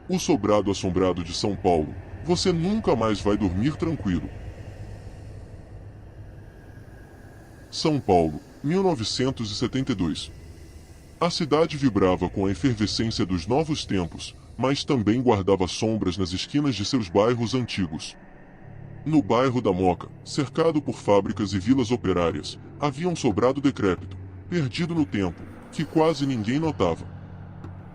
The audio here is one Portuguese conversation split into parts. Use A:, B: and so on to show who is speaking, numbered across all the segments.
A: O sobrado assombrado de São Paulo. Você nunca mais vai dormir tranquilo. São Paulo, 1972. A cidade vibrava com a efervescência dos novos tempos, mas também guardava sombras nas esquinas de seus bairros antigos. No bairro da Moca, cercado por fábricas e vilas operárias, havia um sobrado decrépito, perdido no tempo, que quase ninguém notava.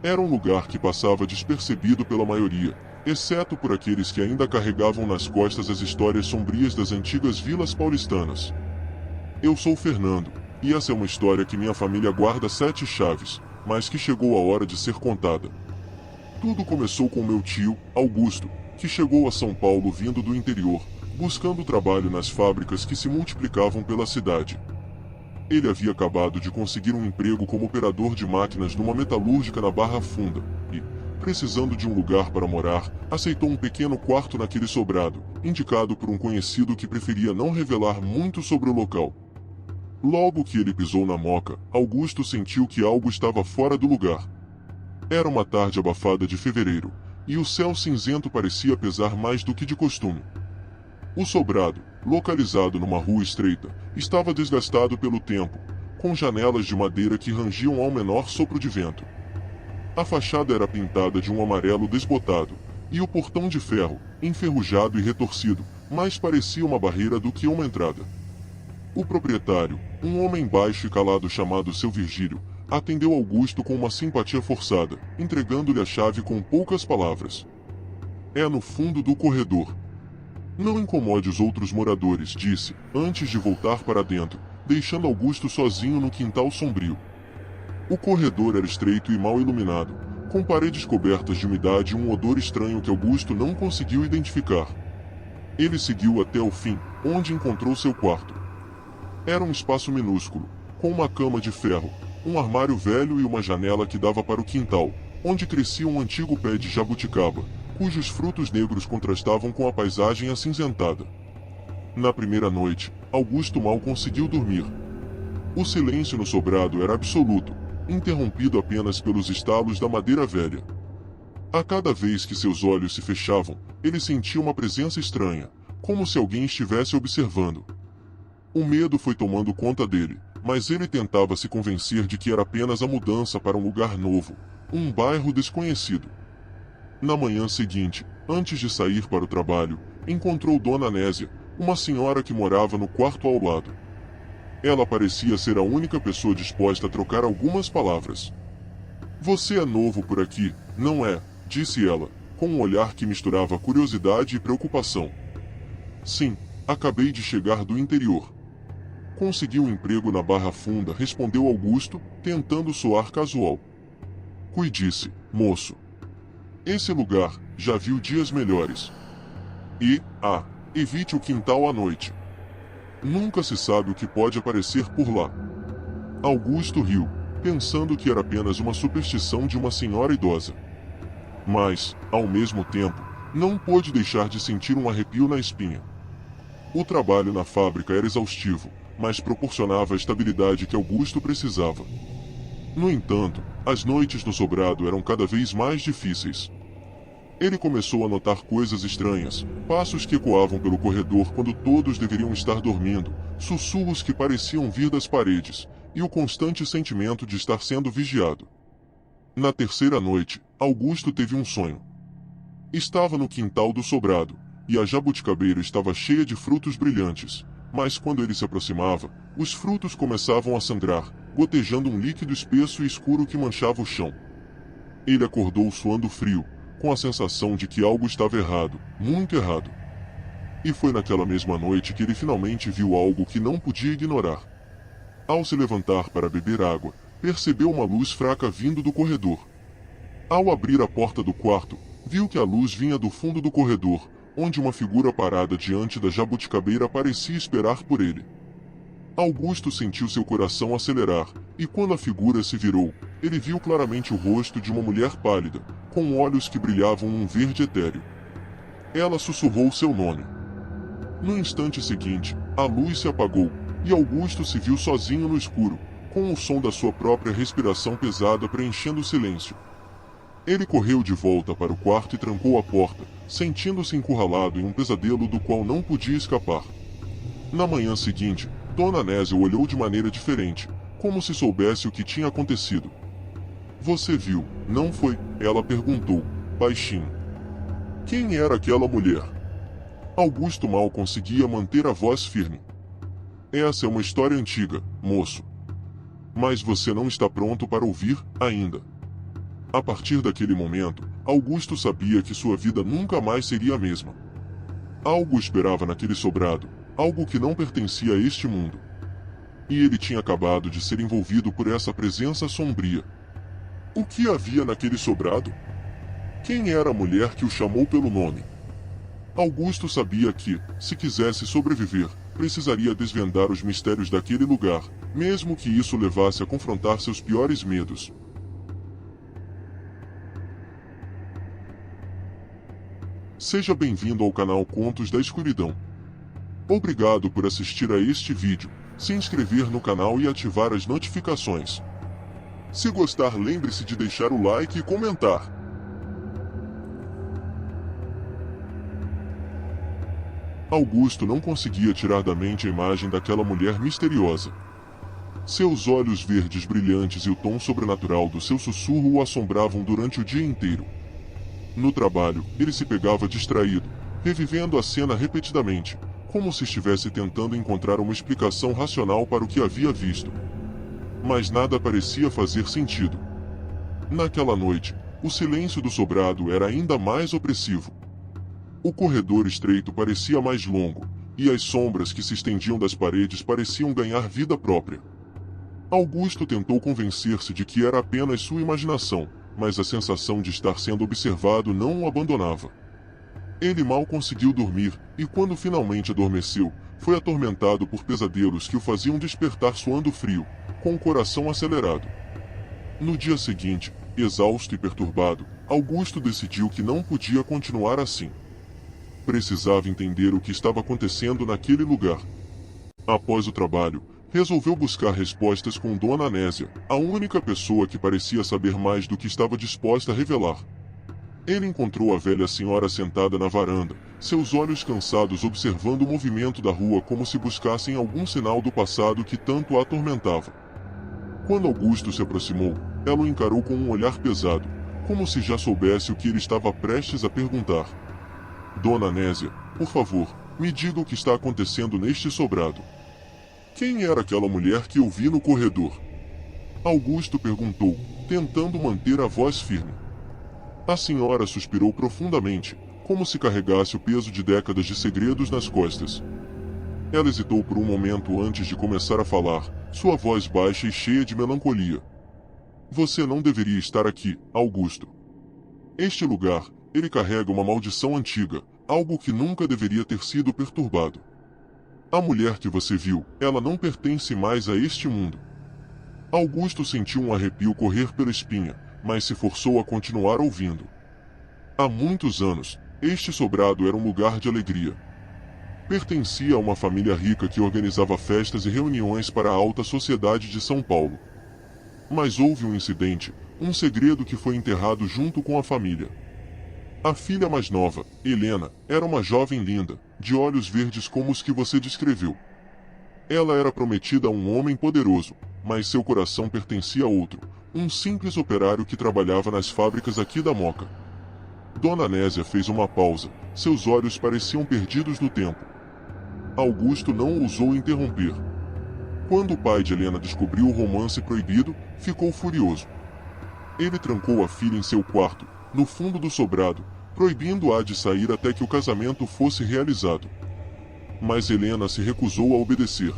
A: Era um lugar que passava despercebido pela maioria, exceto por aqueles que ainda carregavam nas costas as histórias sombrias das antigas vilas paulistanas. Eu sou Fernando, e essa é uma história que minha família guarda 7 chaves, mas que chegou a hora de ser contada. Tudo começou com meu tio, Augusto, que chegou a São Paulo vindo do interior, buscando trabalho nas fábricas que se multiplicavam pela cidade. Ele havia acabado de conseguir um emprego como operador de máquinas numa metalúrgica na Barra Funda, e, precisando de um lugar para morar, aceitou um pequeno quarto naquele sobrado, indicado por um conhecido que preferia não revelar muito sobre o local. Logo que ele pisou na Moca, Augusto sentiu que algo estava fora do lugar. Era uma tarde abafada de fevereiro, e o céu cinzento parecia pesar mais do que de costume. O sobrado, localizado numa rua estreita, estava desgastado pelo tempo, com janelas de madeira que rangiam ao menor sopro de vento. A fachada era pintada de um amarelo desbotado, e o portão de ferro, enferrujado e retorcido, mais parecia uma barreira do que uma entrada. O proprietário, um homem baixo e calado chamado seu Virgílio, atendeu Augusto com uma simpatia forçada, entregando-lhe a chave com poucas palavras. É no fundo do corredor. Não incomode os outros moradores, disse, antes de voltar para dentro, deixando Augusto sozinho no quintal sombrio. O corredor era estreito e mal iluminado, com paredes cobertas de umidade e um odor estranho que Augusto não conseguiu identificar. Ele seguiu até o fim, onde encontrou seu quarto. Era um espaço minúsculo, com uma cama de ferro, um armário velho e uma janela que dava para o quintal, onde crescia um antigo pé de jabuticaba, cujos frutos negros contrastavam com a paisagem acinzentada. Na primeira noite, Augusto mal conseguiu dormir. O silêncio no sobrado era absoluto, interrompido apenas pelos estalos da madeira velha. A cada vez que seus olhos se fechavam, ele sentia uma presença estranha, como se alguém estivesse observando. O medo foi tomando conta dele, mas ele tentava se convencer de que era apenas a mudança para um lugar novo, um bairro desconhecido. Na manhã seguinte, antes de sair para o trabalho, encontrou Dona Nésia, uma senhora que morava no quarto ao lado. Ela parecia ser a única pessoa disposta a trocar algumas palavras. "Você é novo por aqui, não é?", disse ela, com um olhar que misturava curiosidade e preocupação. "Sim, acabei de chegar do interior." "Consegui um emprego na Barra Funda", respondeu Augusto, tentando soar casual. "Cuide-se, moço. Esse lugar já viu dias melhores. Evite o quintal à noite. Nunca se sabe o que pode aparecer por lá." Augusto riu, pensando que era apenas uma superstição de uma senhora idosa. Mas, ao mesmo tempo, não pôde deixar de sentir um arrepio na espinha. O trabalho na fábrica era exaustivo, mas proporcionava a estabilidade que Augusto precisava. No entanto, as noites no sobrado eram cada vez mais difíceis. Ele começou a notar coisas estranhas, passos que ecoavam pelo corredor quando todos deveriam estar dormindo, sussurros que pareciam vir das paredes, e o constante sentimento de estar sendo vigiado. Na terceira noite, Augusto teve um sonho. Estava no quintal do sobrado, e a jabuticabeira estava cheia de frutos brilhantes, mas quando ele se aproximava, os frutos começavam a sangrar, gotejando um líquido espesso e escuro que manchava o chão. Ele acordou suando frio, com a sensação de que algo estava errado, muito errado. E foi naquela mesma noite que ele finalmente viu algo que não podia ignorar. Ao se levantar para beber água, percebeu uma luz fraca vindo do corredor. Ao abrir a porta do quarto, viu que a luz vinha do fundo do corredor, onde uma figura parada diante da jabuticabeira parecia esperar por ele. Augusto sentiu seu coração acelerar, e quando a figura se virou, ele viu claramente o rosto de uma mulher pálida, com olhos que brilhavam num verde etéreo. Ela sussurrou seu nome. No instante seguinte, a luz se apagou, e Augusto se viu sozinho no escuro, com o som da sua própria respiração pesada preenchendo o silêncio. Ele correu de volta para o quarto e trancou a porta, sentindo-se encurralado em um pesadelo do qual não podia escapar. Na manhã seguinte, Dona Nésia olhou de maneira diferente, como se soubesse o que tinha acontecido. Você viu, não foi? Ela perguntou, baixinho. Quem era aquela mulher? Augusto mal conseguia manter a voz firme. Essa é uma história antiga, moço. Mas você não está pronto para ouvir, ainda. A partir daquele momento, Augusto sabia que sua vida nunca mais seria a mesma. Algo esperava naquele sobrado, algo que não pertencia a este mundo. E ele tinha acabado de ser envolvido por essa presença sombria. O que havia naquele sobrado? Quem era a mulher que o chamou pelo nome? Augusto sabia que, se quisesse sobreviver, precisaria desvendar os mistérios daquele lugar, mesmo que isso levasse a confrontar seus piores medos. Seja bem-vindo ao canal Contos da Escuridão. Obrigado por assistir a este vídeo, se inscrever no canal e ativar as notificações. Se gostar, lembre-se de deixar o like e comentar. Augusto não conseguia tirar da mente a imagem daquela mulher misteriosa. Seus olhos verdes brilhantes e o tom sobrenatural do seu sussurro o assombravam durante o dia inteiro. No trabalho, ele se pegava distraído, revivendo a cena repetidamente, como se estivesse tentando encontrar uma explicação racional para o que havia visto. Mas nada parecia fazer sentido. Naquela noite, o silêncio do sobrado era ainda mais opressivo. O corredor estreito parecia mais longo, e as sombras que se estendiam das paredes pareciam ganhar vida própria. Augusto tentou convencer-se de que era apenas sua imaginação, mas a sensação de estar sendo observado não o abandonava. Ele mal conseguiu dormir, e quando finalmente adormeceu, foi atormentado por pesadelos que o faziam despertar suando frio, com o coração acelerado. No dia seguinte, exausto e perturbado, Augusto decidiu que não podia continuar assim. Precisava entender o que estava acontecendo naquele lugar. Após o trabalho, resolveu buscar respostas com Dona Nésia, a única pessoa que parecia saber mais do que estava disposta a revelar. Ele encontrou a velha senhora sentada na varanda, seus olhos cansados observando o movimento da rua como se buscassem algum sinal do passado que tanto a atormentava. Quando Augusto se aproximou, ela o encarou com um olhar pesado, como se já soubesse o que ele estava prestes a perguntar. Dona Nésia, por favor, me diga o que está acontecendo neste sobrado. Quem era aquela mulher que eu vi no corredor? Augusto perguntou, tentando manter a voz firme. A senhora suspirou profundamente, como se carregasse o peso de décadas de segredos nas costas. Ela hesitou por um momento antes de começar a falar, sua voz baixa e cheia de melancolia. Você não deveria estar aqui, Augusto. Este lugar, ele carrega uma maldição antiga, algo que nunca deveria ter sido perturbado. A mulher que você viu, ela não pertence mais a este mundo. Augusto sentiu um arrepio correr pela espinha, mas se forçou a continuar ouvindo. Há muitos anos, este sobrado era um lugar de alegria. Pertencia a uma família rica que organizava festas e reuniões para a alta sociedade de São Paulo. Mas houve um incidente, um segredo que foi enterrado junto com a família. A filha mais nova, Helena, era uma jovem linda, de olhos verdes como os que você descreveu. Ela era prometida a um homem poderoso, mas seu coração pertencia a outro, um simples operário que trabalhava nas fábricas aqui da Moca. Dona Nésia fez uma pausa, seus olhos pareciam perdidos no tempo. Augusto não ousou interromper. Quando o pai de Helena descobriu o romance proibido, ficou furioso. Ele trancou a filha em seu quarto, no fundo do sobrado, proibindo-a de sair até que o casamento fosse realizado. Mas Helena se recusou a obedecer.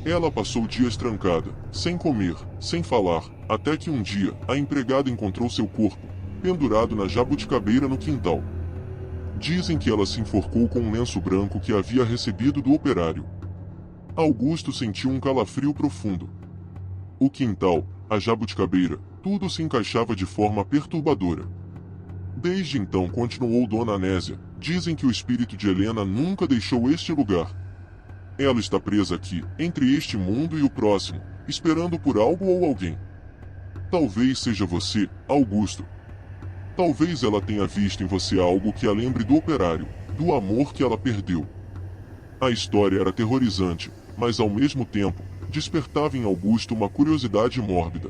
A: Ela passou dias trancada, sem comer, sem falar, até que um dia, a empregada encontrou seu corpo, pendurado na jabuticabeira no quintal. Dizem que ela se enforcou com um lenço branco que havia recebido do operário. Augusto sentiu um calafrio profundo. O quintal, a jabuticabeira, tudo se encaixava de forma perturbadora. Desde então, continuou Dona Nésia, dizem que o espírito de Helena nunca deixou este lugar. Ela está presa aqui, entre este mundo e o próximo, esperando por algo ou alguém. Talvez seja você, Augusto. Talvez ela tenha visto em você algo que a lembre do operário, do amor que ela perdeu. A história era aterrorizante, mas ao mesmo tempo, despertava em Augusto uma curiosidade mórbida.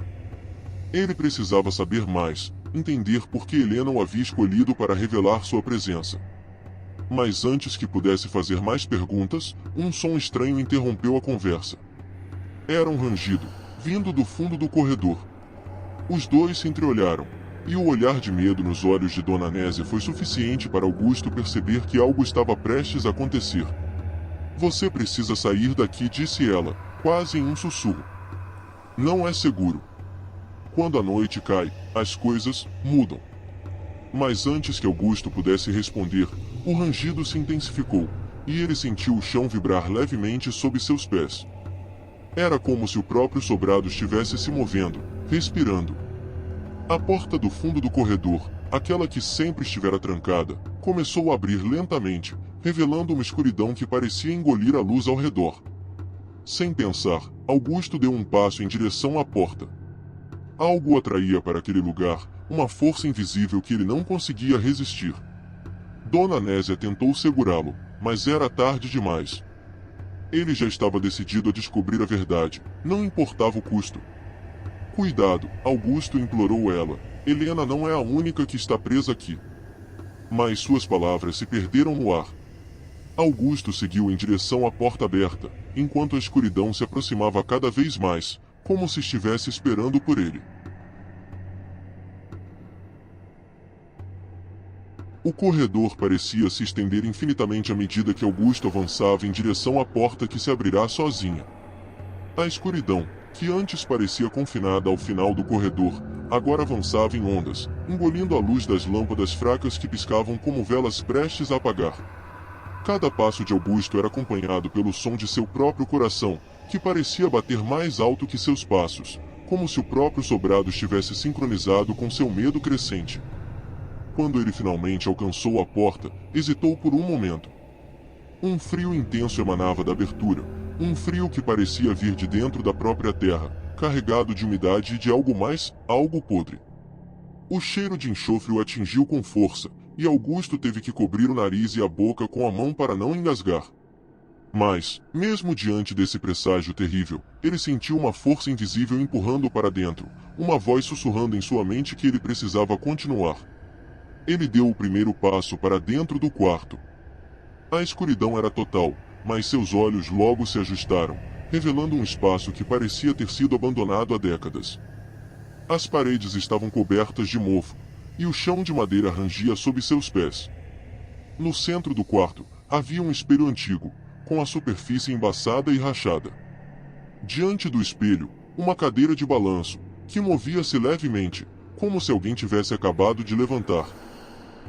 A: Ele precisava saber mais, entender por que Helena o havia escolhido para revelar sua presença. Mas antes que pudesse fazer mais perguntas, um som estranho interrompeu a conversa. Era um rangido, vindo do fundo do corredor. Os dois se entreolharam, e o olhar de medo nos olhos de Dona Nésia foi suficiente para Augusto perceber que algo estava prestes a acontecer. Você precisa sair daqui, disse ela, quase em um sussurro. Não é seguro. Quando a noite cai, as coisas mudam. Mas antes que Augusto pudesse responder, o rangido se intensificou, e ele sentiu o chão vibrar levemente sob seus pés. Era como se o próprio sobrado estivesse se movendo, respirando. A porta do fundo do corredor, aquela que sempre estivera trancada, começou a abrir lentamente, revelando uma escuridão que parecia engolir a luz ao redor. Sem pensar, Augusto deu um passo em direção à porta. Algo o atraía para aquele lugar, uma força invisível que ele não conseguia resistir. Dona Nésia tentou segurá-lo, mas era tarde demais. Ele já estava decidido a descobrir a verdade, não importava o custo. Cuidado, Augusto implorou ela. Helena não é a única que está presa aqui. Mas suas palavras se perderam no ar. Augusto seguiu em direção à porta aberta, enquanto a escuridão se aproximava cada vez mais, como se estivesse esperando por ele. O corredor parecia se estender infinitamente à medida que Augusto avançava em direção à porta que se abrirá sozinha. A escuridão, que antes parecia confinada ao final do corredor, agora avançava em ondas, engolindo a luz das lâmpadas fracas que piscavam como velas prestes a apagar. Cada passo de Augusto era acompanhado pelo som de seu próprio coração, que parecia bater mais alto que seus passos, como se o próprio sobrado estivesse sincronizado com seu medo crescente. Quando ele finalmente alcançou a porta, hesitou por um momento. Um frio intenso emanava da abertura, um frio que parecia vir de dentro da própria terra, carregado de umidade e de algo mais, algo podre. O cheiro de enxofre o atingiu com força, e Augusto teve que cobrir o nariz e a boca com a mão para não engasgar. Mas, mesmo diante desse presságio terrível, ele sentiu uma força invisível empurrando-o para dentro, uma voz sussurrando em sua mente que ele precisava continuar. Ele deu o primeiro passo para dentro do quarto. A escuridão era total, mas seus olhos logo se ajustaram, revelando um espaço que parecia ter sido abandonado há décadas. As paredes estavam cobertas de mofo, e o chão de madeira rangia sob seus pés. No centro do quarto, havia um espelho antigo, com a superfície embaçada e rachada. Diante do espelho, uma cadeira de balanço, que movia-se levemente, como se alguém tivesse acabado de levantar.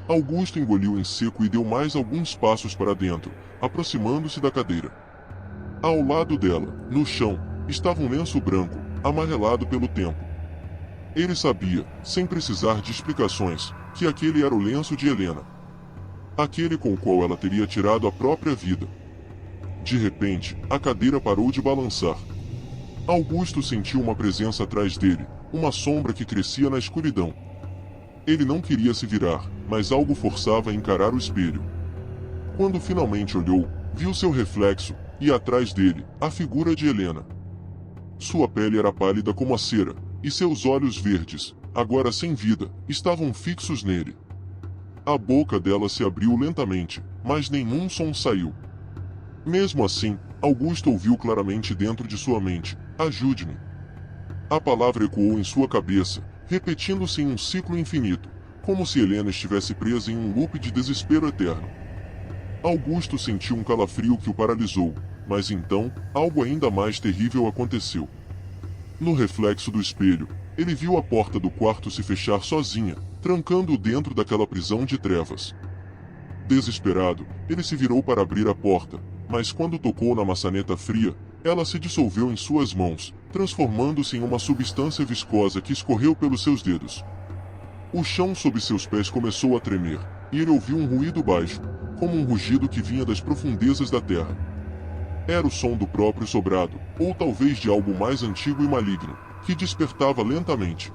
A: Augusto engoliu em seco e deu mais alguns passos para dentro, aproximando-se da cadeira. Ao lado dela, no chão, estava um lenço branco, amarelado pelo tempo. Ele sabia, sem precisar de explicações, que aquele era o lenço de Helena. Aquele com o qual ela teria tirado a própria vida. De repente, a cadeira parou de balançar. Augusto sentiu uma presença atrás dele, uma sombra que crescia na escuridão. Ele não queria se virar, mas algo forçava a encarar o espelho. Quando finalmente olhou, viu seu reflexo, e atrás dele, a figura de Helena. Sua pele era pálida como a cera, e seus olhos verdes, agora sem vida, estavam fixos nele. A boca dela se abriu lentamente, mas nenhum som saiu. Mesmo assim, Augusto ouviu claramente dentro de sua mente: ajude-me. A palavra ecoou em sua cabeça, repetindo-se em um ciclo infinito, como se Helena estivesse presa em um loop de desespero eterno. Augusto sentiu um calafrio que o paralisou, mas então, algo ainda mais terrível aconteceu. No reflexo do espelho, ele viu a porta do quarto se fechar sozinha, trancando-o dentro daquela prisão de trevas. Desesperado, ele se virou para abrir a porta, mas quando tocou na maçaneta fria, ela se dissolveu em suas mãos, transformando-se em uma substância viscosa que escorreu pelos seus dedos. O chão sob seus pés começou a tremer, e ele ouviu um ruído baixo, como um rugido que vinha das profundezas da terra. Era o som do próprio sobrado, ou talvez de algo mais antigo e maligno, que despertava lentamente.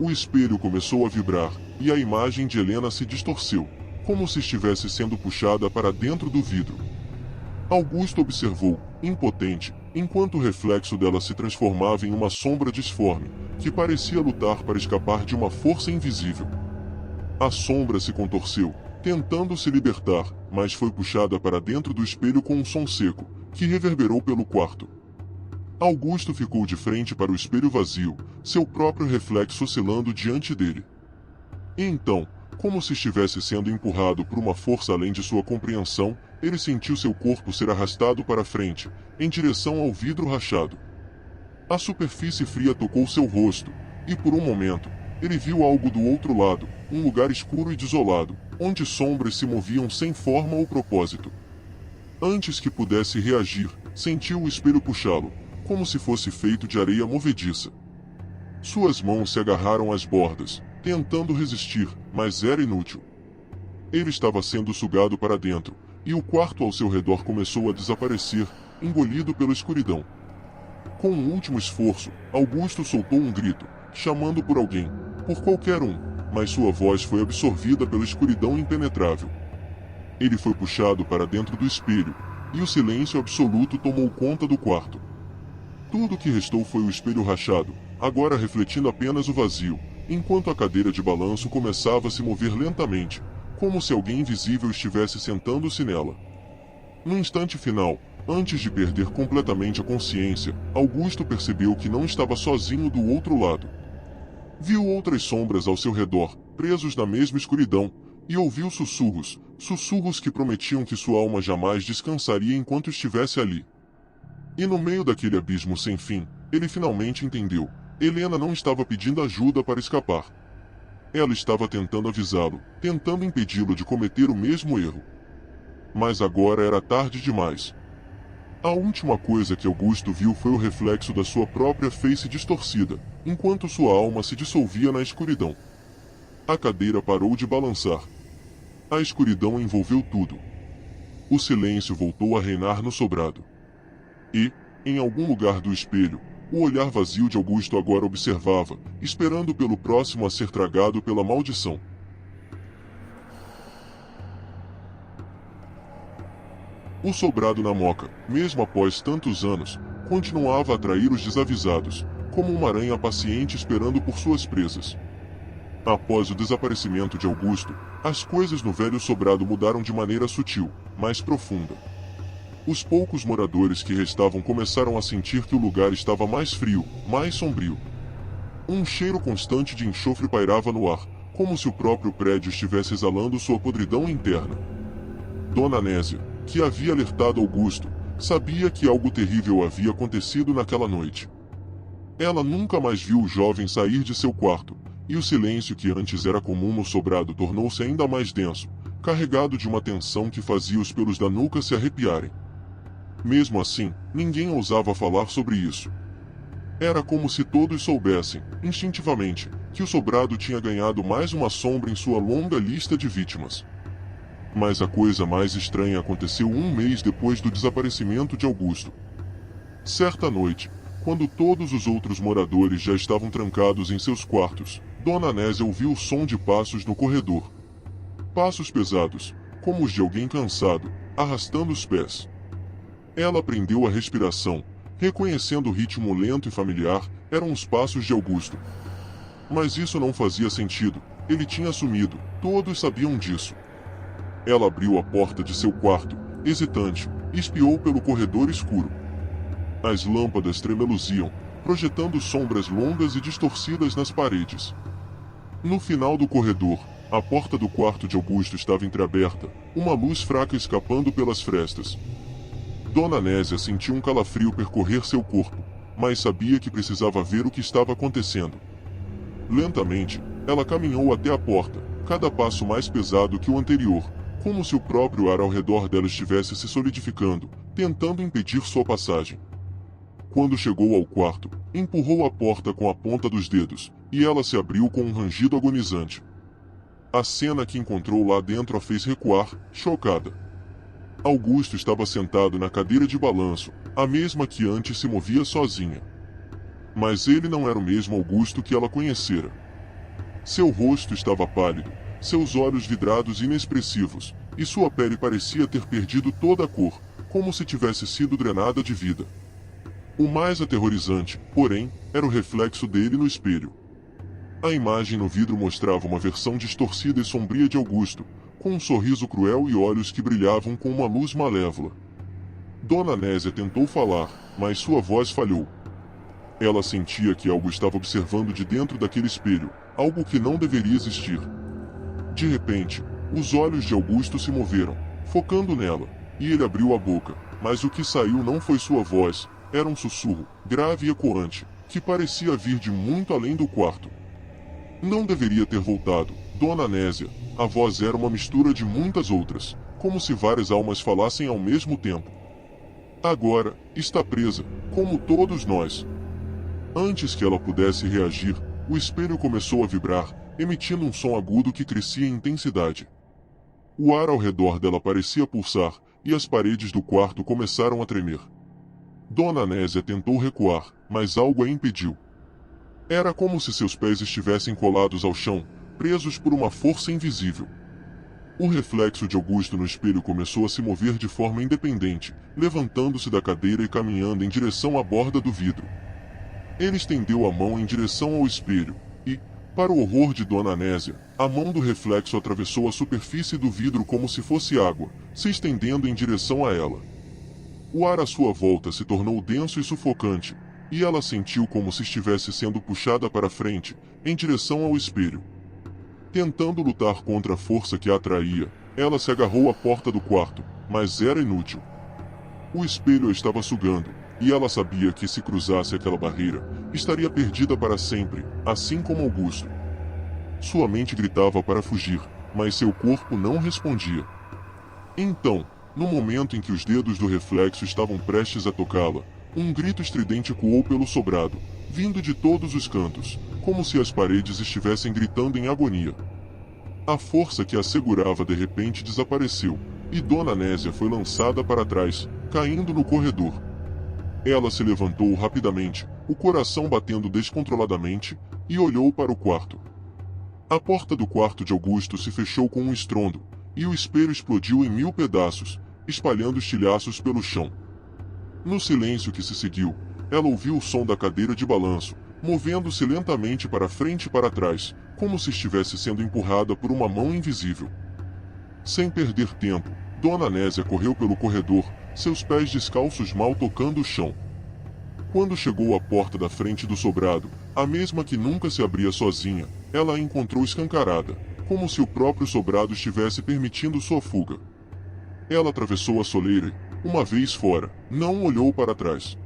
A: O espelho começou a vibrar, e a imagem de Helena se distorceu, como se estivesse sendo puxada para dentro do vidro. Augusto observou, impotente, enquanto o reflexo dela se transformava em uma sombra disforme, que parecia lutar para escapar de uma força invisível. A sombra se contorceu, tentando se libertar, mas foi puxada para dentro do espelho com um som seco, que reverberou pelo quarto. Augusto ficou de frente para o espelho vazio, seu próprio reflexo oscilando diante dele. E então, como se estivesse sendo empurrado por uma força além de sua compreensão, ele sentiu seu corpo ser arrastado para frente, em direção ao vidro rachado. A superfície fria tocou seu rosto, e por um momento, ele viu algo do outro lado, um lugar escuro e desolado, onde sombras se moviam sem forma ou propósito. Antes que pudesse reagir, sentiu o espelho puxá-lo, como se fosse feito de areia movediça. Suas mãos se agarraram às bordas, tentando resistir, mas era inútil. Ele estava sendo sugado para dentro, e o quarto ao seu redor começou a desaparecer, engolido pela escuridão. Com um último esforço, Augusto soltou um grito, chamando por alguém, por qualquer um, mas sua voz foi absorvida pela escuridão impenetrável. Ele foi puxado para dentro do espelho, e o silêncio absoluto tomou conta do quarto. Tudo o que restou foi o espelho rachado, agora refletindo apenas o vazio, enquanto a cadeira de balanço começava a se mover lentamente, como se alguém invisível estivesse sentando-se nela. No instante final, antes de perder completamente a consciência, Augusto percebeu que não estava sozinho do outro lado. Viu outras sombras ao seu redor, presos na mesma escuridão, e ouviu sussurros, sussurros que prometiam que sua alma jamais descansaria enquanto estivesse ali. E no meio daquele abismo sem fim, ele finalmente entendeu. Helena não estava pedindo ajuda para escapar. Ela estava tentando avisá-lo, tentando impedi-lo de cometer o mesmo erro. Mas agora era tarde demais. A última coisa que Augusto viu foi o reflexo da sua própria face distorcida, enquanto sua alma se dissolvia na escuridão. A cadeira parou de balançar. A escuridão envolveu tudo. O silêncio voltou a reinar no sobrado. E, em algum lugar do espelho, o olhar vazio de Augusto agora observava, esperando pelo próximo a ser tragado pela maldição. O sobrado na moca, mesmo após tantos anos, continuava a atrair os desavisados, como uma aranha paciente esperando por suas presas. Após o desaparecimento de Augusto, as coisas no velho sobrado mudaram de maneira sutil, mas profunda. Os poucos moradores que restavam começaram a sentir que o lugar estava mais frio, mais sombrio. Um cheiro constante de enxofre pairava no ar, como se o próprio prédio estivesse exalando sua podridão interna. Dona Nésia, que havia alertado Augusto, sabia que algo terrível havia acontecido naquela noite. Ela nunca mais viu o jovem sair de seu quarto, e o silêncio que antes era comum no sobrado tornou-se ainda mais denso, carregado de uma tensão que fazia os pelos da nuca se arrepiarem. Mesmo assim, ninguém ousava falar sobre isso. Era como se todos soubessem, instintivamente, que o sobrado tinha ganhado mais uma sombra em sua longa lista de vítimas. Mas a coisa mais estranha aconteceu um mês depois do desaparecimento de Augusto. Certa noite, quando todos os outros moradores já estavam trancados em seus quartos, Dona Nésia ouviu o som de passos no corredor. Passos pesados, como os de alguém cansado, arrastando os pés. Ela prendeu a respiração, reconhecendo o ritmo lento e familiar, eram os passos de Augusto. Mas isso não fazia sentido, ele tinha sumido, todos sabiam disso. Ela abriu a porta de seu quarto, hesitante, e espiou pelo corredor escuro. As lâmpadas tremeluziam, projetando sombras longas e distorcidas nas paredes. No final do corredor, a porta do quarto de Augusto estava entreaberta, uma luz fraca escapando pelas frestas. Dona Nésia sentiu um calafrio percorrer seu corpo, mas sabia que precisava ver o que estava acontecendo. Lentamente, ela caminhou até a porta, cada passo mais pesado que o anterior, como se o próprio ar ao redor dela estivesse se solidificando, tentando impedir sua passagem. Quando chegou ao quarto, empurrou a porta com a ponta dos dedos, e ela se abriu com um rangido agonizante. A cena que encontrou lá dentro a fez recuar, chocada. Augusto estava sentado na cadeira de balanço, a mesma que antes se movia sozinha. Mas ele não era o mesmo Augusto que ela conhecera. Seu rosto estava pálido, seus olhos vidrados e inexpressivos, e sua pele parecia ter perdido toda a cor, como se tivesse sido drenada de vida. O mais aterrorizante, porém, era o reflexo dele no espelho. A imagem no vidro mostrava uma versão distorcida e sombria de Augusto, com um sorriso cruel e olhos que brilhavam com uma luz malévola. Dona Nésia tentou falar, mas sua voz falhou. Ela sentia que algo estava observando de dentro daquele espelho, algo que não deveria existir. De repente, os olhos de Augusto se moveram, focando nela, e ele abriu a boca, mas o que saiu não foi sua voz, era um sussurro, grave e ecoante, que parecia vir de muito além do quarto. Não deveria ter voltado, Dona Nésia. A voz era uma mistura de muitas outras, como se várias almas falassem ao mesmo tempo. Agora, está presa, como todos nós. Antes que ela pudesse reagir, o espelho começou a vibrar, emitindo um som agudo que crescia em intensidade. O ar ao redor dela parecia pulsar, e as paredes do quarto começaram a tremer. Dona Nésia tentou recuar, mas algo a impediu. Era como se seus pés estivessem colados ao chão, presos por uma força invisível. O reflexo de Augusto no espelho começou a se mover de forma independente, levantando-se da cadeira e caminhando em direção à borda do vidro. Ele estendeu a mão em direção ao espelho, e, para o horror de Dona Nésia, a mão do reflexo atravessou a superfície do vidro como se fosse água, se estendendo em direção a ela. O ar à sua volta se tornou denso e sufocante, e ela sentiu como se estivesse sendo puxada para frente, em direção ao espelho. Tentando lutar contra a força que a atraía, ela se agarrou à porta do quarto, mas era inútil. O espelho a estava sugando, e ela sabia que se cruzasse aquela barreira, estaria perdida para sempre, assim como Augusto. Sua mente gritava para fugir, mas seu corpo não respondia. Então, no momento em que os dedos do reflexo estavam prestes a tocá-la, um grito estridente ecoou pelo sobrado, vindo de todos os cantos, como se as paredes estivessem gritando em agonia. A força que a segurava de repente desapareceu, e Dona Nésia foi lançada para trás, caindo no corredor. Ela se levantou rapidamente, o coração batendo descontroladamente, e olhou para o quarto. A porta do quarto de Augusto se fechou com um estrondo, e o espelho explodiu em 1000 pedaços, espalhando estilhaços pelo chão. No silêncio que se seguiu, ela ouviu o som da cadeira de balanço, movendo-se lentamente para frente e para trás, como se estivesse sendo empurrada por uma mão invisível. Sem perder tempo, Dona Nésia correu pelo corredor, seus pés descalços mal tocando o chão. Quando chegou à porta da frente do sobrado, a mesma que nunca se abria sozinha, ela a encontrou escancarada, como se o próprio sobrado estivesse permitindo sua fuga. Ela atravessou a soleira e, uma vez fora, não olhou para trás.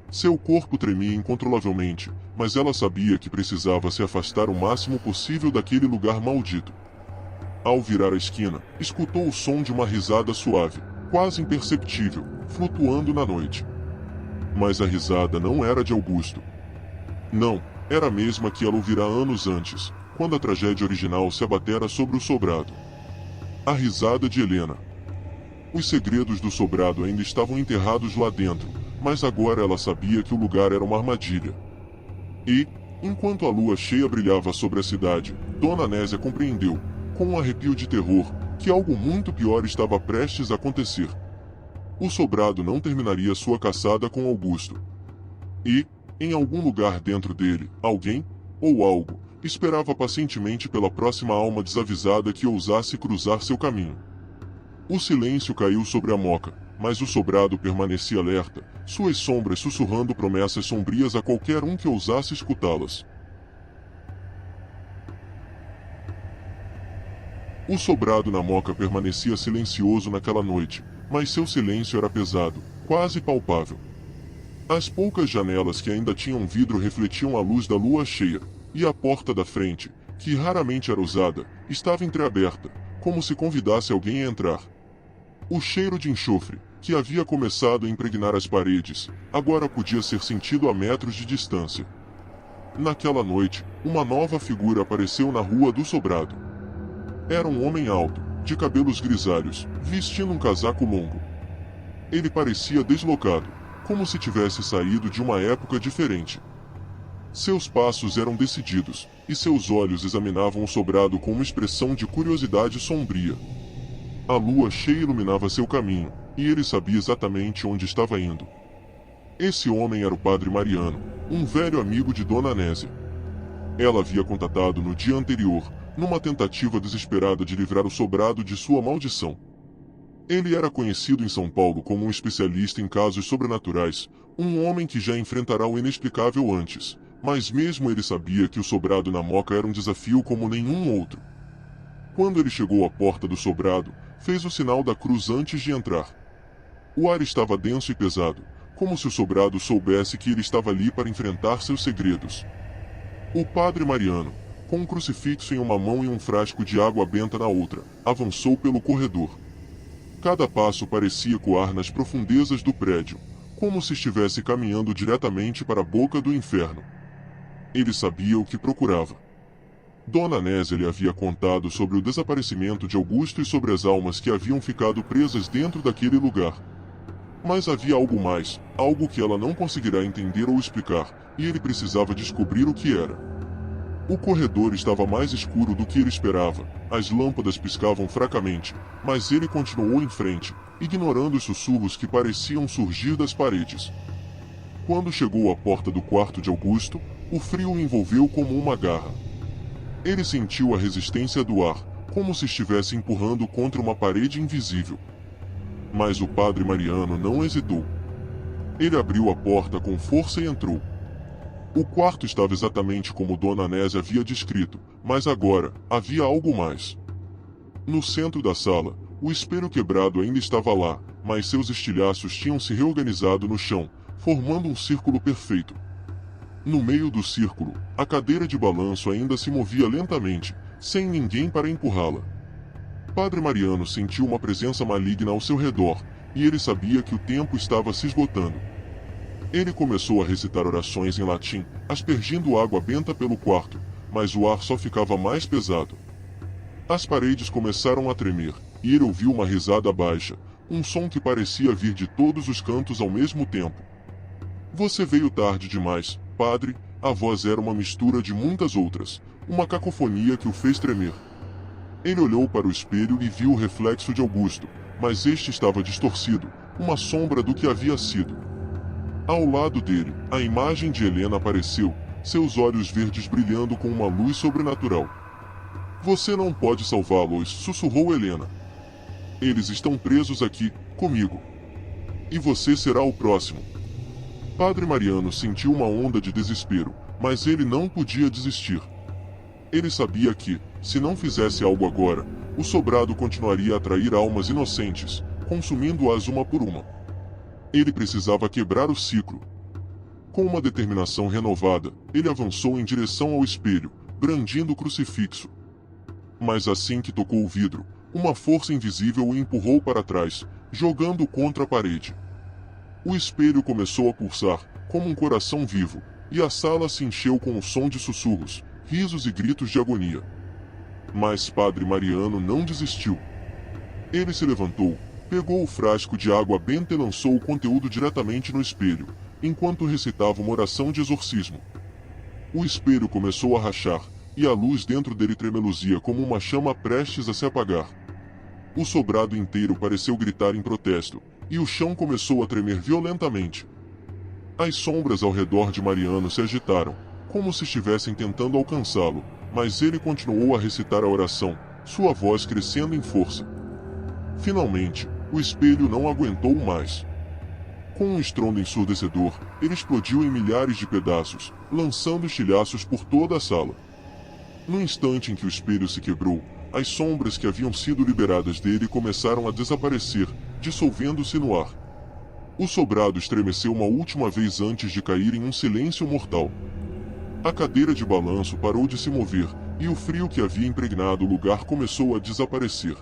A: Seu corpo tremia incontrolavelmente, mas ela sabia que precisava se afastar o máximo possível daquele lugar maldito. Ao virar a esquina, escutou o som de uma risada suave, quase imperceptível, flutuando na noite. Mas a risada não era de Augusto. Não, era a mesma que ela ouvira anos antes, quando a tragédia original se abatera sobre o sobrado. A risada de Helena. Os segredos do sobrado ainda estavam enterrados lá dentro, mas agora ela sabia que o lugar era uma armadilha. E, enquanto a lua cheia brilhava sobre a cidade, Dona Nésia compreendeu, com um arrepio de terror, que algo muito pior estava prestes a acontecer. O sobrado não terminaria sua caçada com Augusto. E, em algum lugar dentro dele, alguém, ou algo, esperava pacientemente pela próxima alma desavisada que ousasse cruzar seu caminho. O silêncio caiu sobre a Moca, mas o sobrado permanecia alerta, suas sombras sussurrando promessas sombrias a qualquer um que ousasse escutá-las. O sobrado na Moca permanecia silencioso naquela noite, mas seu silêncio era pesado, quase palpável. As poucas janelas que ainda tinham vidro refletiam a luz da lua cheia, e a porta da frente, que raramente era usada, estava entreaberta, como se convidasse alguém a entrar. O cheiro de enxofre, que havia começado a impregnar as paredes, agora podia ser sentido a metros de distância. Naquela noite, uma nova figura apareceu na rua do sobrado. Era um homem alto, de cabelos grisalhos, vestindo um casaco longo. Ele parecia deslocado, como se tivesse saído de uma época diferente. Seus passos eram decididos, e seus olhos examinavam o sobrado com uma expressão de curiosidade sombria. A lua cheia iluminava seu caminho, e ele sabia exatamente onde estava indo. Esse homem era o padre Mariano, um velho amigo de Dona Anésia. Ela havia contatado no dia anterior, numa tentativa desesperada de livrar o sobrado de sua maldição. Ele era conhecido em São Paulo como um especialista em casos sobrenaturais, um homem que já enfrentará o inexplicável antes, mas mesmo ele sabia que o sobrado na Moca era um desafio como nenhum outro. Quando ele chegou à porta do sobrado, fez o sinal da cruz antes de entrar. O ar estava denso e pesado, como se o sobrado soubesse que ele estava ali para enfrentar seus segredos. O padre Mariano, com um crucifixo em uma mão e um frasco de água benta na outra, avançou pelo corredor. Cada passo parecia ecoar nas profundezas do prédio, como se estivesse caminhando diretamente para a boca do inferno. Ele sabia o que procurava. Dona Anésia lhe havia contado sobre o desaparecimento de Augusto e sobre as almas que haviam ficado presas dentro daquele lugar. Mas havia algo mais, algo que ela não conseguirá entender ou explicar, e ele precisava descobrir o que era. O corredor estava mais escuro do que ele esperava, as lâmpadas piscavam fracamente, mas ele continuou em frente, ignorando os sussurros que pareciam surgir das paredes. Quando chegou à porta do quarto de Augusto, o frio o envolveu como uma garra. Ele sentiu a resistência do ar, como se estivesse empurrando contra uma parede invisível. Mas o padre Mariano não hesitou. Ele abriu a porta com força e entrou. O quarto estava exatamente como Dona Anésia havia descrito, mas agora havia algo mais. No centro da sala, o espelho quebrado ainda estava lá, mas seus estilhaços tinham se reorganizado no chão, formando um círculo perfeito. No meio do círculo, a cadeira de balanço ainda se movia lentamente, sem ninguém para empurrá-la. Padre Mariano sentiu uma presença maligna ao seu redor, e ele sabia que o tempo estava se esgotando. Ele começou a recitar orações em latim, aspergindo água benta pelo quarto, mas o ar só ficava mais pesado. As paredes começaram a tremer, e ele ouviu uma risada baixa, um som que parecia vir de todos os cantos ao mesmo tempo. Você veio tarde demais, padre. A voz era uma mistura de muitas outras, uma cacofonia que o fez tremer. Ele olhou para o espelho e viu o reflexo de Augusto, mas este estava distorcido, uma sombra do que havia sido. Ao lado dele, a imagem de Helena apareceu, seus olhos verdes brilhando com uma luz sobrenatural. Você não pode salvá-los, sussurrou Helena. Eles estão presos aqui, comigo. E você será o próximo. Padre Mariano sentiu uma onda de desespero, mas ele não podia desistir. Ele sabia que, se não fizesse algo agora, o sobrado continuaria a atrair almas inocentes, consumindo-as uma por uma. Ele precisava quebrar o ciclo. Com uma determinação renovada, ele avançou em direção ao espelho, brandindo o crucifixo. Mas assim que tocou o vidro, uma força invisível o empurrou para trás, jogando-o contra a parede. O espelho começou a pulsar, como um coração vivo, e a sala se encheu com o som de sussurros, risos e gritos de agonia. Mas Padre Mariano não desistiu. Ele se levantou, pegou o frasco de água benta e lançou o conteúdo diretamente no espelho, enquanto recitava uma oração de exorcismo. O espelho começou a rachar, e a luz dentro dele tremeluzia como uma chama prestes a se apagar. O sobrado inteiro pareceu gritar em protesto, e o chão começou a tremer violentamente. As sombras ao redor de Mariano se agitaram, como se estivessem tentando alcançá-lo, mas ele continuou a recitar a oração, sua voz crescendo em força. Finalmente, o espelho não aguentou mais. Com um estrondo ensurdecedor, ele explodiu em milhares de pedaços, lançando estilhaços por toda a sala. No instante em que o espelho se quebrou, as sombras que haviam sido liberadas dele começaram a desaparecer, dissolvendo-se no ar. O sobrado estremeceu uma última vez antes de cair em um silêncio mortal. A cadeira de balanço parou de se mover, e o frio que havia impregnado o lugar começou a desaparecer.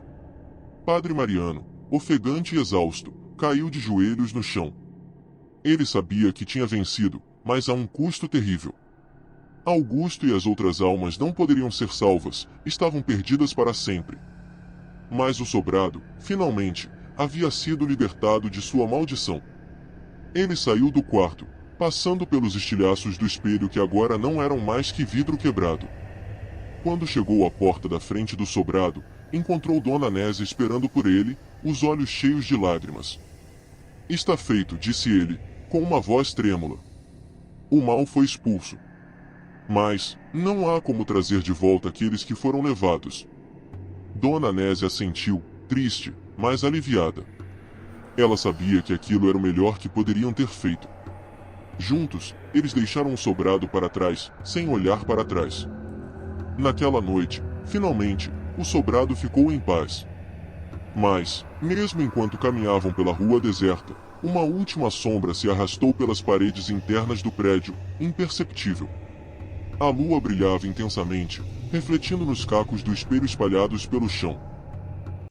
A: Padre Mariano, ofegante e exausto, caiu de joelhos no chão. Ele sabia que tinha vencido, mas a um custo terrível. Augusto e as outras almas não poderiam ser salvas, estavam perdidas para sempre. Mas o sobrado, finalmente, havia sido libertado de sua maldição. Ele saiu do quarto, passando pelos estilhaços do espelho que agora não eram mais que vidro quebrado. Quando chegou à porta da frente do sobrado, encontrou Dona Nésia esperando por ele, os olhos cheios de lágrimas. Está feito, disse ele, com uma voz trêmula. O mal foi expulso. Mas não há como trazer de volta aqueles que foram levados. Dona Nésia assentiu, triste, mas aliviada. Ela sabia que aquilo era o melhor que poderiam ter feito. Juntos, eles deixaram o sobrado para trás, sem olhar para trás. Naquela noite, finalmente, o sobrado ficou em paz. Mas, mesmo enquanto caminhavam pela rua deserta, uma última sombra se arrastou pelas paredes internas do prédio, imperceptível. A lua brilhava intensamente, refletindo nos cacos do espelho espalhados pelo chão.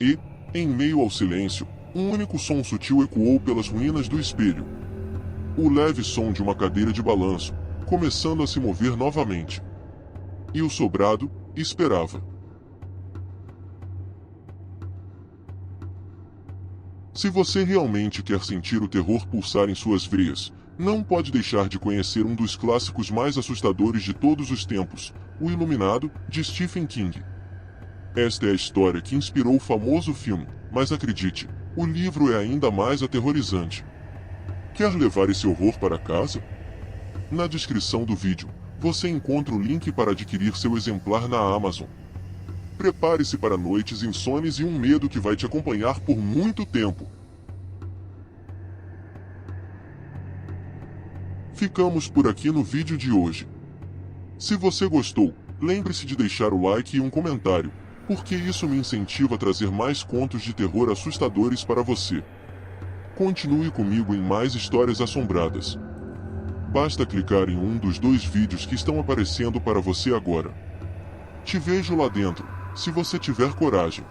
A: E, em meio ao silêncio, um único som sutil ecoou pelas ruínas do espelho. O leve som de uma cadeira de balanço, começando a se mover novamente. E o sobrado esperava. Se você realmente quer sentir o terror pulsar em suas veias, não pode deixar de conhecer um dos clássicos mais assustadores de todos os tempos, O Iluminado, de Stephen King. Esta é a história que inspirou o famoso filme, mas acredite, o livro é ainda mais aterrorizante. Quer levar esse horror para casa? Na descrição do vídeo, você encontra o link para adquirir seu exemplar na Amazon. Prepare-se para noites insones e um medo que vai te acompanhar por muito tempo. Ficamos por aqui no vídeo de hoje. Se você gostou, lembre-se de deixar o like e um comentário, porque isso me incentiva a trazer mais contos de terror assustadores para você. Continue comigo em mais histórias assombradas. Basta clicar em um dos 2 vídeos que estão aparecendo para você agora. Te vejo lá dentro, se você tiver coragem.